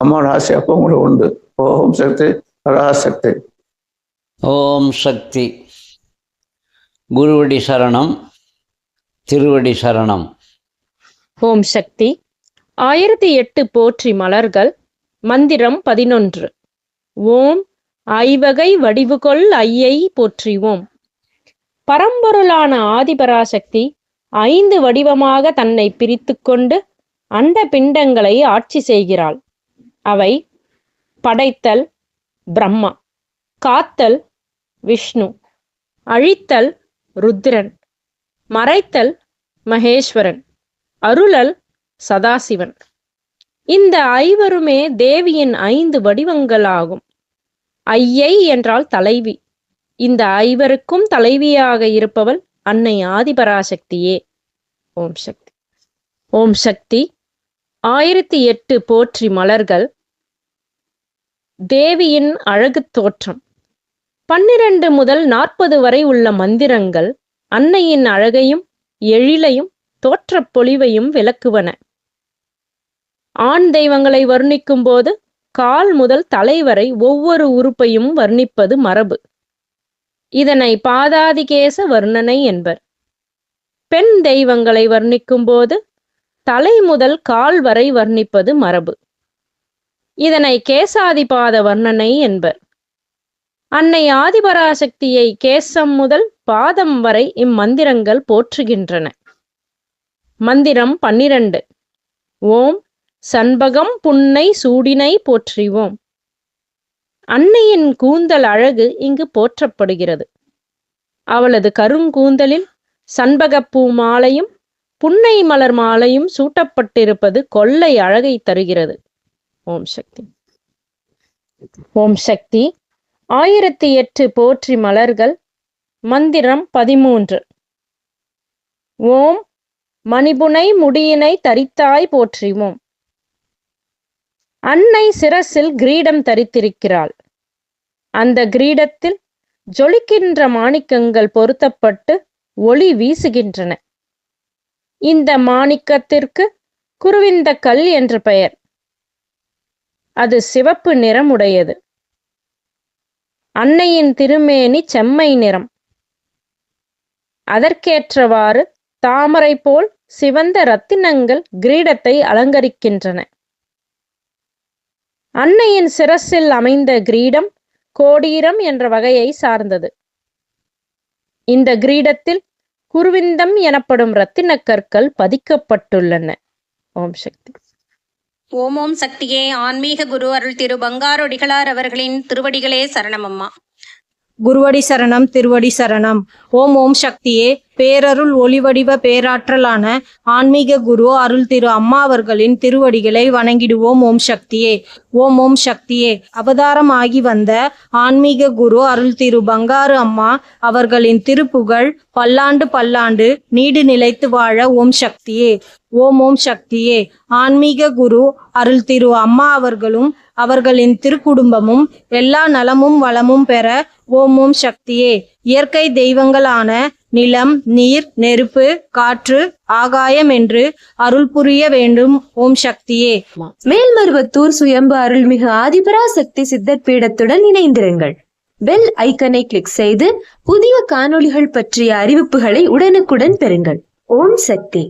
அம்மாவோட ஆசை அப்போ உங்களுக்கு உண்டு. ஓம் சக்தி, பராசக்தி. ஓம் சக்தி. குருவடி சரணம், திருவடி சரணம். ஓம் சக்தி. 1008 போற்றி மலர்கள். மந்திரம் 11. ஓம் ஐவகை வடிவுகொள் ஐயை போற்றிவோம். பரம்பொருளான ஆதிபராசக்தி 5 வடிவமாக தன்னை பிரித்து கொண்டு அண்ட பிண்டங்களை ஆட்சி செய்கிறாள். அவை படைத்தல் பிரம்மா, காத்தல் விஷ்ணு, அழித்தல் ருத்ரன், மறைத்தல் மகேஸ்வரன், அருளல் சதாசிவன். இந்த ஐவருமே தேவியின் 5 வடிவங்களாகும். ஐயை என்றால் தலைவி. இந்த ஐவருக்கும் தலைவியாக இருப்பவள் அன்னை ஆதிபராசக்தியே. ஓம் சக்தி. ஓம் சக்தி. 1008 போற்றி மலர்கள். தேவியின் அழகு தோற்றம். 12 முதல் 40 வரை உள்ள மந்திரங்கள் அன்னையின் அழகையும் எழிலையும் தோற்றப் பொலிவையும் விளக்குவன. ஆண் தெய்வங்களை வர்ணிக்கும் போது கால் முதல் தலை வரை ஒவ்வொரு உறுப்பையும் வர்ணிப்பது மரபு. இதனை பாதாதிகேச வர்ணனை என்பர். பெண் தெய்வங்களை வர்ணிக்கும் போது தலை முதல் கால் வரை வர்ணிப்பது மரபு. இதனை கேசாதிபாத வர்ணனை என்பர். அன்னை ஆதிபராசக்தியை கேசம் முதல் பாதம் வரை இம்மந்திரங்கள் போற்றுகின்றன. மந்திரம் 12. ஓம் சண்பகம் புன்னை சூடினை போற்றிவோம். அன்னையின் கூந்தல் அழகு இங்கு போற்றப்படுகிறது. அவளது கருங்கூந்தலில் சண்பகப்பூ மாலையும் புன்னை மலர் மாலையும் சூட்டப்பட்டிருப்பது கொள்ளை அழகை தருகிறது. ஓம் சக்தி. ஓம் சக்தி. 1008 போற்றி மலர்கள். மந்திரம் 13. ஓம் மணிபுனை முடியினை தரித்தாய் போற்றிவோம். அன்னை சிரசில் கிரீடம் தரித்திருக்கிறாள். அந்த கிரீடத்தில் ஜொலிக்கின்ற மாணிக்கங்கள் பொருத்தப்பட்டு ஒளி வீசுகின்றன. இந்த மாணிக்கத்திற்கு குருவிந்த கல் என்று பெயர். அது சிவப்பு நிறமுடையது. அன்னையின் திருமேனி செம்மை நிறம். அதற்கேற்றவாறு தாமரை போல் சிவந்த இரத்தினங்கள் கிரீடத்தை அலங்கரிக்கின்றன. அன்னையின் சிரசில் அமைந்த கிரீடம் கோடீரம் என்ற வகையை சார்ந்தது. இந்த கிரீடத்தில் குருவிந்தம் எனப்படும் இரத்தின கற்கள் பதிக்கப்பட்டுள்ளன. ஓம் சக்தி. ஓம் ஓம் சக்தியே. ஆன்மீக குரு அருள் திரு பங்காரொடிகளார் அவர்களின் திருவடிகளே சரணமம்மா. குருவடி சரணம், திருவடி சரணம். ஓம் ஓம் சக்தியே. பேரருள் ஒளிவடிவ பேராற்றலான ஆன்மீக குரு அருள் திரு அம்மா அவர்களின் திருவடிகளை வணங்கிடுவோம். ஓம் சக்தியே. ஓம் ஓம் சக்தியே. அவதாரம் ஆகி வந்த ஆன்மீக குரு அருள் திரு பங்காரு அம்மா அவர்களின் திருப்புகழ் பல்லாண்டு பல்லாண்டு நீடு நிலைத்து வாழ. ஓம் சக்தியே. ஓம் ஓம் சக்தியே. ஆன்மீக குரு அருள் திரு அம்மா அவர்களும் அவர்களின் திருக்குடும்பமும் எல்லா நலமும் வளமும் பெற. ஓம் ஓம் சக்தியே. இயற்கை தெய்வங்களான நிலம், நீர், நெருப்பு, காற்று, ஆகாயம் என்று அருள் புரிய வேண்டும். ஓம் சக்தியே. மேல்மருவத்தூர் சுயம்பு அருள்மிகு ஆதிபராசக்தி சித்தர் பீடத்துடன் இணைந்திருங்கள். பெல் ஐக்கனை கிளிக் செய்து புதிய காணொளிகள் பற்றிய அறிவிப்புகளை உடனுக்குடன் பெறுங்கள். ஓம் சக்தி.